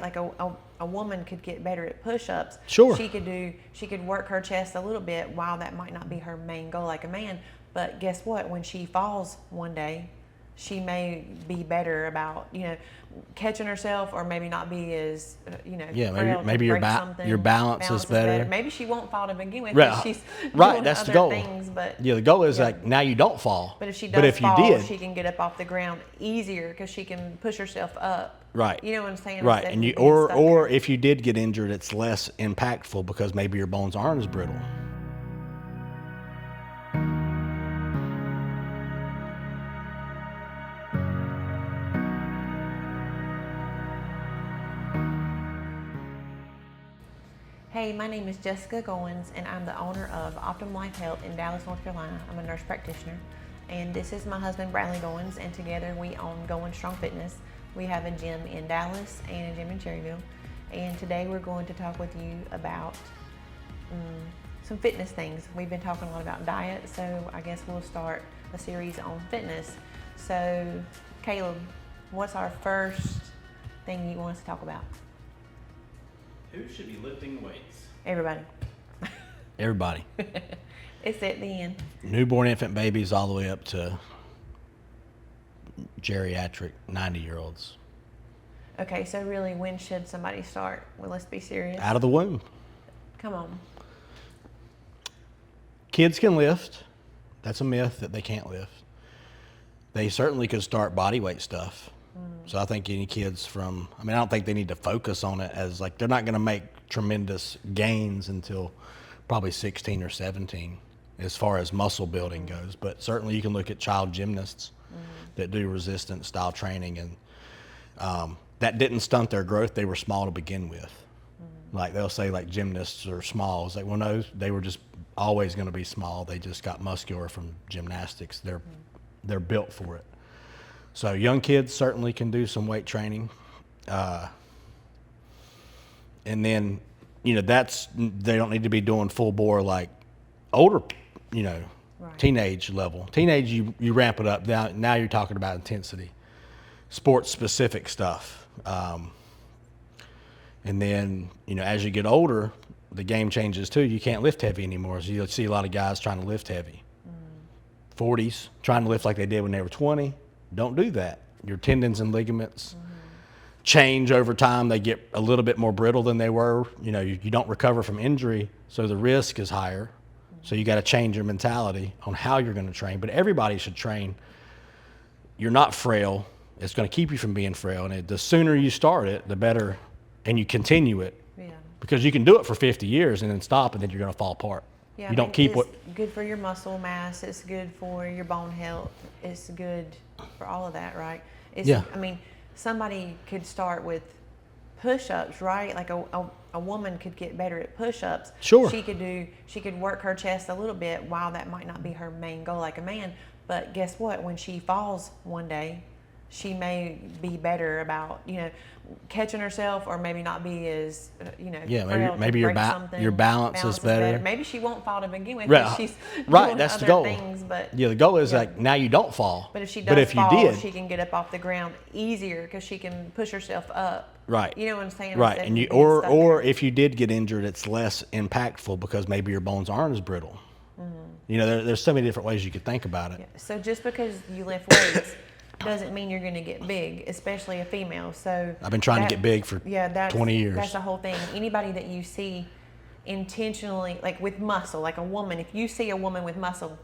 like a woman could get better at push-ups. Sure. She could work her chest a little bit while that might not be her main goal like a man. But guess what? When she falls one day, she may be better about, catching herself, or maybe not be as, Yeah, frail to maybe break something. your balance is better. Maybe she won't fall to begin with. Right. She's Right, doing that's other the goal. things, but Yeah, the goal is like now you don't fall. but if she But does if you fall, did, she can get up off the ground easier because she can push herself up. right. You know what I'm saying? Right, Instead and of you being stuck or there. if you did get injured, it's less impactful because maybe your bones aren't as brittle. Hey, my name is Jessica Goins, and I'm the owner of Optimum Life Health in Dallas, North Carolina. I'm a nurse practitioner, and this is my husband, Bradley Goins, and together we own Goins Strong Fitness. We have a gym in Dallas and a gym in Cherryville, and today we're going to talk with you about some fitness things. We've been talking a lot about diet, so I guess we'll start a series on fitness. So, Caleb, what's our first thing you want us to talk about? Who should be lifting weights? Everybody. Everybody, It's at the end. newborn infant babies all the way up to geriatric 90-year-olds. Okay, so really, when should somebody start? Well, let's be serious. Out of the womb. Come on. Kids can lift. That's a myth that they can't lift. They certainly could start body weight stuff. So I think any kids I don't think they need to focus on it as like, they're not going to make tremendous gains until probably 16 or 17 as far as muscle building goes. But certainly you can look at child gymnasts that do resistance style training, and that didn't stunt their growth. They were small to begin with. Like they'll say like gymnasts are small. It's like, well, no, they were just always going to be small. They just got muscular from gymnastics. They're built for it. So young kids certainly can do some weight training. And then, they don't need to be doing full bore like older, Right. teenage level. Teenage, you ramp it up. Now you're talking about intensity, sports specific stuff. And then, as you get older, the game changes too. You can't lift heavy anymore. So you'll see a lot of guys trying to lift heavy. 40s, trying to lift like they did when they were 20. Don't do that. Your tendons and ligaments change over time. They get a little bit more brittle than they were. You don't recover from injury, so the risk is higher. So you got to change your mentality on how you're going to train. But everybody should train. You're not frail. It's going to keep you from being frail. And the sooner you start it, the better, and you continue it. Yeah. Because you can do it for 50 years and then stop, and then you're going to fall apart. Yeah. You don't keep it's good for your muscle mass. It's good for your bone health. It's good for all of that, right? Yeah. Somebody could start with push-ups, right? Like a woman could get better at push-ups. Sure. She could work her chest a little bit while that might not be her main goal like a man. But guess what? When she falls one day, she may be better about, catching herself, or maybe not be as, Yeah, frail to maybe your break something. your balance is better. Maybe she won't fall to begin with. Right. 'Cause she's Right, doing that's the other goal. things, but Yeah, the goal is Yeah. like now you don't fall. But if she does if fall, you did, she can get up off the ground easier because she can push herself up. right. You know what I'm saying? Right, Instead and of being stuck or there. if you did get injured, it's less impactful because maybe your bones aren't as brittle. There's so many different ways you could think about it. Yeah. So just because you lift weights doesn't mean you're going to get big, especially a female. So I've been trying to get big for 20 years. That's the whole thing. Anybody that you see intentionally, like with muscle, like a woman, if you see a woman with muscle,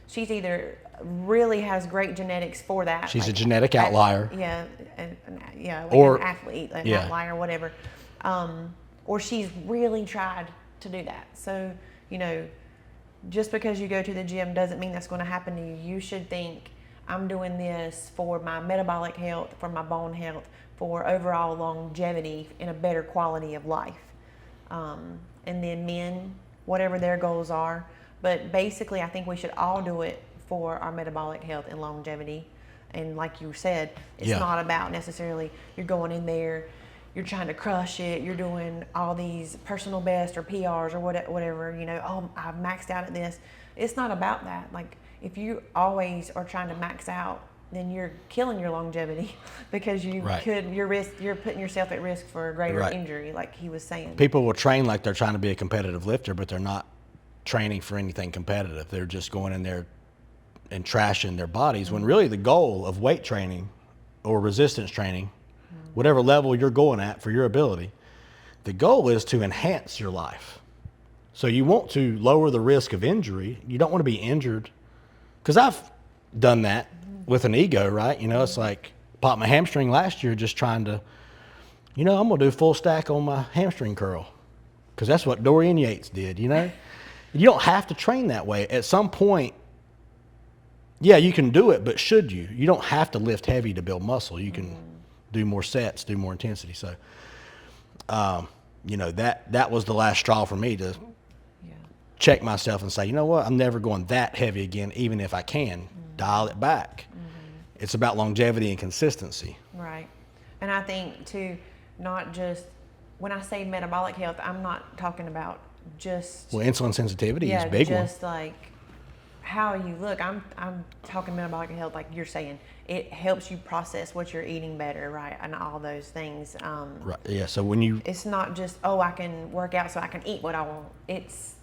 she's either really has great genetics for that. She's a like genetic outlier. Like Or- an athlete, an yeah. outlier, whatever. Or she's really tried to do that. So, just because you go to the gym doesn't mean that's going to happen to you. You should think, I'm doing this for my metabolic health, for my bone health, for overall longevity and a better quality of life. And then men, whatever their goals are. But basically, I think we should all do it for our metabolic health and longevity. And like you said, it's Yeah. not about necessarily you're going in there, you're trying to crush it, you're doing all these personal best or PRs or whatever, oh, I've maxed out at this. It's not about that. Like, if you always are trying to max out then you're killing your longevity because Right. you're putting yourself at risk for a greater Right. injury, like he was saying. People will train like they're trying to be a competitive lifter, but they're not training for anything competitive. They're just going in there and trashing their bodies, when really the goal of weight training or resistance training, whatever level you're going at for your ability, the goal is to enhance your life. So you want to lower the risk of injury. You don't want to be injured. Because I've done that with an ego, right? You know, it's like popped my hamstring last year just trying to, I'm going to do full stack on my hamstring curl. Because that's what Dorian Yates did, You don't have to train that way. At some point, yeah, you can do it, but should you? You don't have to lift heavy to build muscle. You can do more sets, do more intensity. So, that was the last straw for me to check myself and say, you know what, I'm never going that heavy again, even if I can. Dial it back. It's about longevity and consistency. Right. And I think too, not just, when I say metabolic health, I'm not talking about just, Well, insulin sensitivity is a big one. just like how you look. I'm talking metabolic health, like you're saying. It helps you process what you're eating better, right? And all those things. Right. Yeah. So when you It's not just, I can work out so I can eat what I want. It's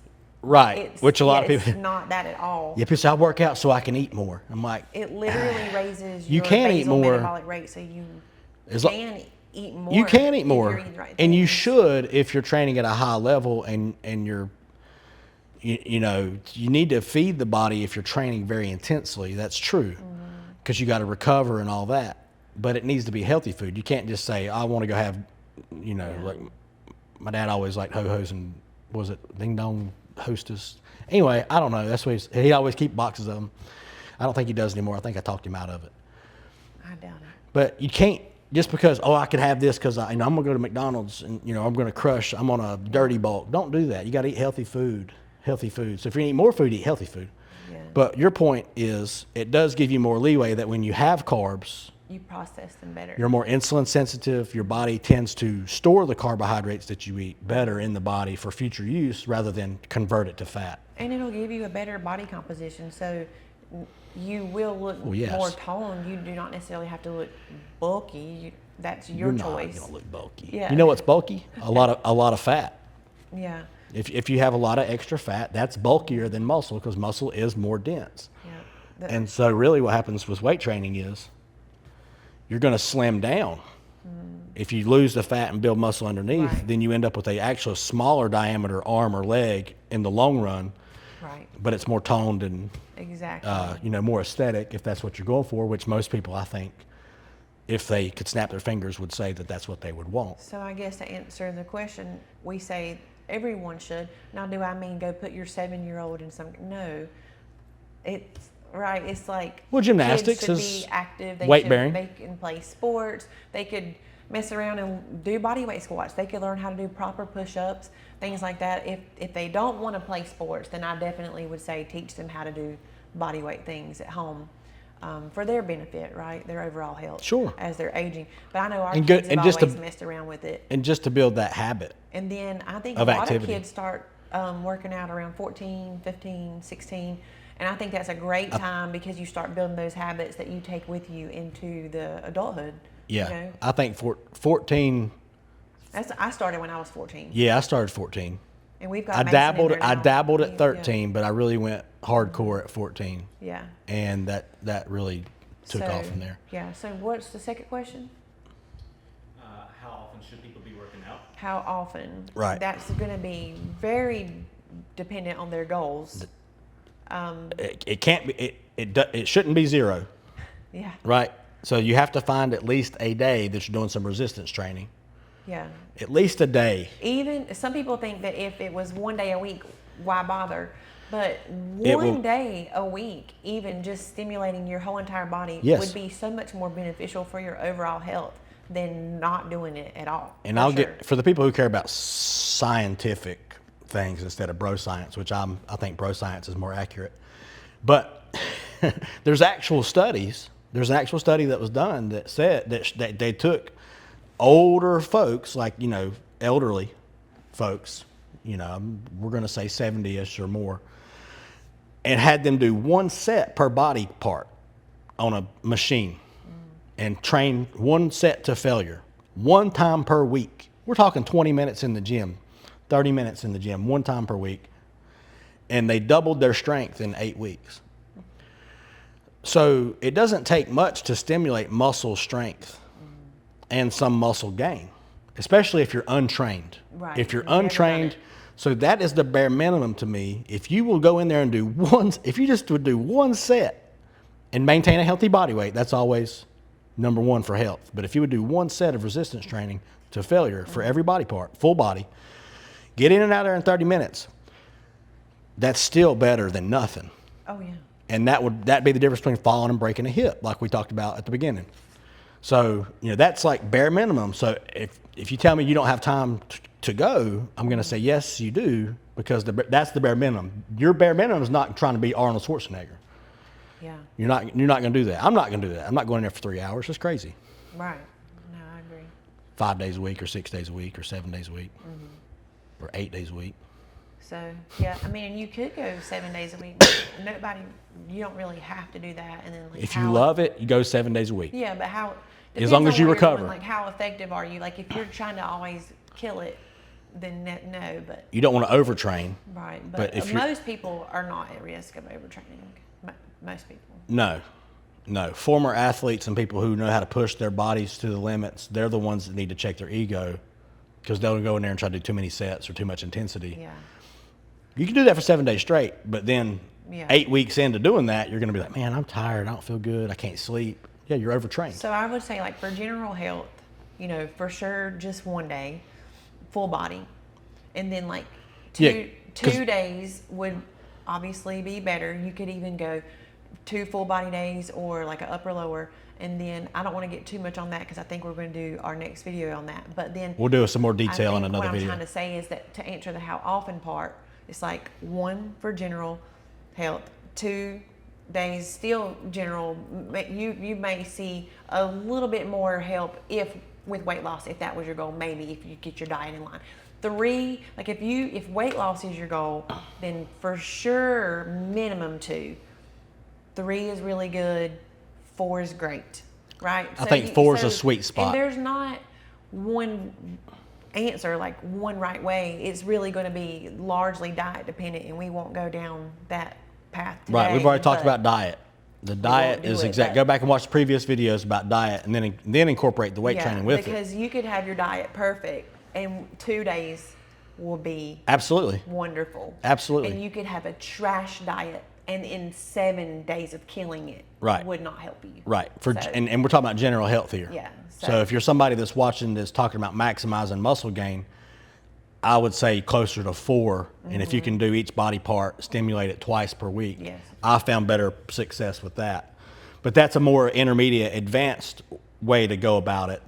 which a lot of people. It's not that at all. Yeah, people say I work out so I can eat more. I'm like, It literally raises You your can eat basal more. metabolic rate, so you As lo- can eat more. you can eat if more, you're eating the right and you things. should if you're training at a high level, and you're, you need to feed the body if you're training very intensely. That's true, because you got to recover and all that. But it needs to be healthy food. You can't just say I want to go have, like my dad always liked Ho-Hos and was it Ding Dong Hostess. Anyway, I don't know. That's what he always keep boxes of them. I don't think he does anymore. I think I talked him out of it. I doubt it. But you can't just because I can have this because I'm gonna go to McDonald's and I'm gonna crush. I'm on a dirty bulk. Don't do that. You got to eat healthy food. Healthy food. So if you eat more food, eat healthy food. Yeah. But your point is, it does give you more leeway that when you have carbs, You process them better. you're more insulin sensitive. Your body tends to store the carbohydrates that you eat better in the body for future use rather than convert it to fat. And it'll give you a better body composition, so you will look yes. more toned. You do not necessarily have to look bulky. That's your You're not choice. gonna look bulky. Yeah. You know what's bulky? A lot of fat. Yeah. If you have a lot of extra fat, that's bulkier than muscle because muscle is more dense. Yeah. And so really what happens with weight training is you're going to slim down. If you lose the fat and build muscle underneath, Right. then you end up with a actual smaller diameter arm or leg in the long run, Right. but it's more toned and Exactly. more aesthetic if that's what you're going for, which most people, I think, if they could snap their fingers, would say that that's what they would want. So I guess to answer the question, we say everyone should. Now, do I mean go put your 7-year-old in some? No. It's right. It's like Well, gymnastics kids should is be active. They weight should, bearing. They can play sports. They could mess around and do body weight squats. They could learn how to do proper push-ups, things like that. If they don't want to play sports, then I definitely would say teach them how to do body weight things at home. For their benefit, right? Their overall health. Sure. As they're aging. But I know our And kids good- have and just to- always messed around with it. And just to build that habit. And then I think Of a lot activity. of kids start working out around 14, 15, 16. And I think that's a great time because you start building those habits that you take with you into the adulthood. Yeah. You know? I think 14, I started when I was 14. yeah, I started 14. And we've got I Mason in dabbled. there I now. dabbled Yeah, at 13, but I really went hardcore at 14, Yeah. and that really took off from there. Yeah. So what's the second question? How often should people be working out? How often? Right. That's going to be very dependent on their goals. It can't be. It shouldn't be zero, Yeah. right? So you have to find at least a day that you're doing some resistance training. Yeah. At least a day. Even some people think that if it was one day a week, why bother? But It will- one day a week, even just stimulating your whole entire body, Yes. would be so much more beneficial for your overall health than not doing it at all. And for I'll sure. get for the people who care about scientific things instead of bro science, which I think bro science is more accurate. But there's actual studies. There's an actual study that was done that said that they took older folks, like elderly folks, we're going to say 70ish or more, and had them do one set per body part on a machine and train one set to failure, one time per week. We're talking 20 minutes in the gym, 30 minutes in the gym, one time per week. And they doubled their strength in 8 weeks. So it doesn't take much to stimulate muscle strength and some muscle gain, especially if you're untrained. Right. If you're Never done untrained, it. so that is the bare minimum to me. If you will go in there and do if you just would do one set and maintain a healthy body weight, that's always number one for health. But if you would do one set of resistance training to failure for every body part, full body, get in and out there in 30 minutes, that's still better than nothing. Oh, yeah. And that'd be the difference between falling and breaking a hip, like we talked about at the beginning. So, that's like bare minimum. So if you tell me you don't have time to go, I'm going to say, yes, you do, because that's the bare minimum. Your bare minimum is not trying to be Arnold Schwarzenegger. Yeah. You're not going to do that. I'm not going to do that. I'm not going in there for 3 hours. It's crazy. Right. No, I agree. 5 days a week or 6 days a week or 7 days a week or 8 days a week. So, yeah, I mean, you could go 7 days a week. But you don't really have to do that. And then, like, If you love it, you go 7 days a week. Yeah, but how? As long depends as on you what you're doing, recover. like, how effective are you? Like, if you're trying to always kill it, then no. But You don't want to overtrain. right, But but if you're- most people are not at risk of overtraining. Most people. No. Former athletes and people who know how to push their bodies to the limits, they're the ones that need to check their ego, because they'll go in there and try to do too many sets or too much intensity. Yeah. You can do that for 7 days straight, but then Yeah. 8 weeks into doing that, you're going to be like, man, I'm tired. I don't feel good. I can't sleep. Yeah, you're overtrained. So I would say, like, for general health, for sure, just one day, full body, and then like Yeah, 'cause- 2 days would obviously be better. You could even go 2 full body days or like an upper lower. And then I don't want to get too much on that because I think we're going to do our next video on that. But then We'll do some more I detail in think another what video. I'm trying to say is that to answer the how often part, it's like 1 for general health, 2 days still general. You may see a little bit more help with weight loss, if that was your goal, maybe if you get your diet in line. 3, like if weight loss is your goal, then for sure minimum 2. 3 is really good. 4 is great, right? I think 4 is a sweet spot. And there's not one answer, like one right way. It's really going to be largely diet dependent, and we won't go down that path today. Right, we've already talked but- about diet. The diet do is it, exact. but- Go back and watch the previous videos about diet, and then incorporate the weight training with it. because you could have your diet perfect, and 2 days will be Absolutely. wonderful. Absolutely. And you could have a trash diet, and in 7 days of killing it Right. would not help you. Right. So- And we're talking about general health here. Yeah, So, so- if you're somebody that's watching that's talking about maximizing muscle gain, I would say closer to 4. And if you can do each body part, stimulate it twice per week, Yes. I found better success with that. But that's a more intermediate, advanced way to go about it.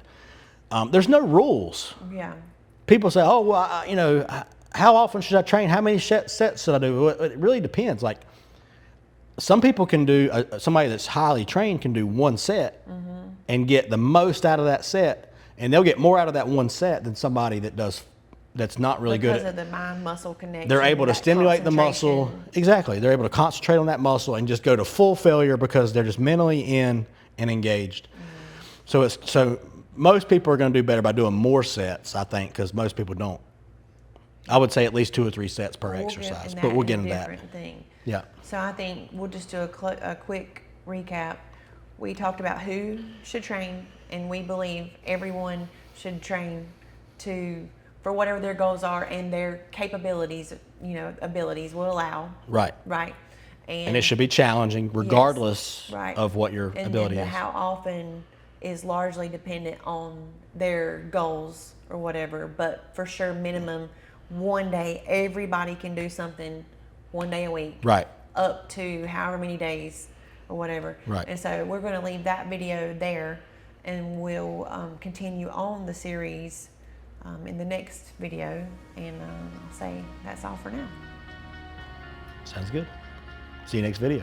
There's no rules. Yeah. People say, oh, well, how often should I train? How many sets should I do? Well, it really depends. Like, some people can do, somebody that's highly trained can do 1 set and get the most out of that set, and they'll get more out of that 1 set than somebody that's not really good Because at of the mind-muscle connection. They're able to that stimulate the muscle. concentration. Exactly. They're able to concentrate on that muscle and just go to full failure because they're just mentally in and engaged. So most people are going to do better by doing more sets, I think, because most people don't. I would say at least 2 or 3 sets per We'll get- exercise, and but we'll is get a into that. different thing. Yeah. So I think we'll just do a quick recap. We talked about who should train, and we believe everyone should train for whatever their goals are and their capabilities, abilities will allow. Right. Right. And it should be challenging regardless right. of what your and ability then is. how often is largely dependent on their goals or whatever, but for sure minimum 1 day. Everybody can do something 1 day a week. Right. Up to however many days or whatever. Right. And so we're going to leave that video there, and we'll continue on the series in the next video, and I'll say that's all for now. Sounds good. See you next video.